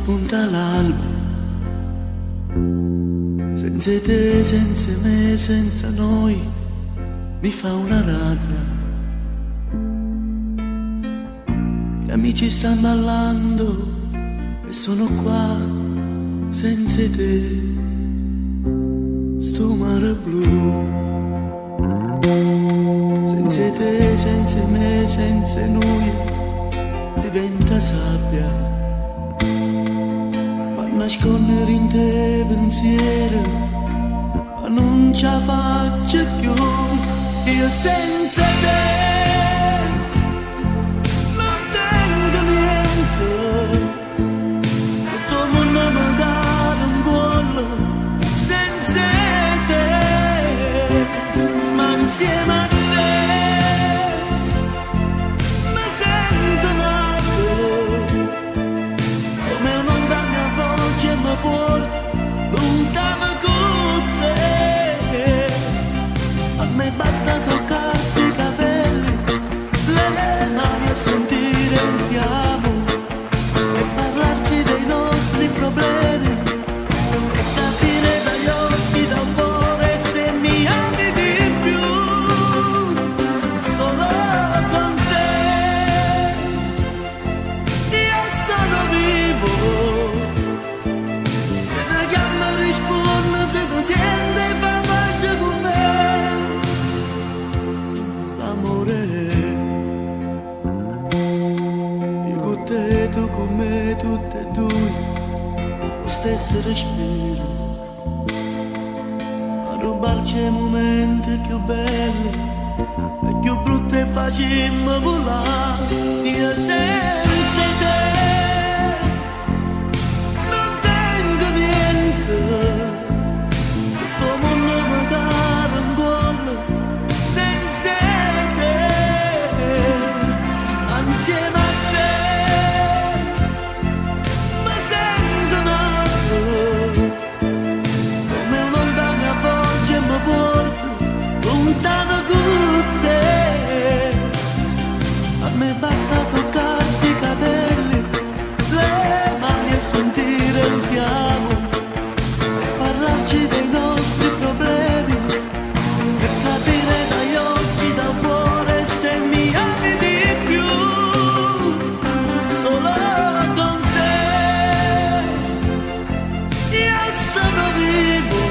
spunta l'alba, senza te, senza me, senza noi, mi fa una rabbia. Gli amici stanno ballando e sono qua senza te, sto mare blu. Senza te, senza me, senza noi, diventa sabbia. Ma nascondere in te pensiero, ma non ce la faccio più. Io senza te non tengo niente, tutto il mondo magari un vuole senza te, ma insieme a te mi sento nato, come un'onda mia voce mi porta lontano con te. A me basta toccarti i capelli, le mani a sentire il chiamo e parlarci dei nostri problemi e capire dagli occhi, dal cuore se mi ami di più. Solo con te io sono vivo. Se ti chiamo rispondo, se ti senti fa pace con me. L'amore, io con te, tu con me, tutte e due, lo stesso respiro, a rubarci i momenti più belli e più brutti e facciamo volare. Io senza te non tengo niente, tutto il mondo magari un vuole senza te, insieme a te mi sento nato, come un'onda mi avvolge e mi porta lontano con te. A me basta toccarti i capelli, le mani a sentire il chiamo e parlarci dei nostri problemi e capire dagli occhi, dal cuore se mi ami di più. Solo con te io sono vivo.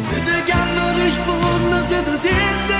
Se ti chiamo rispondo, se ti senti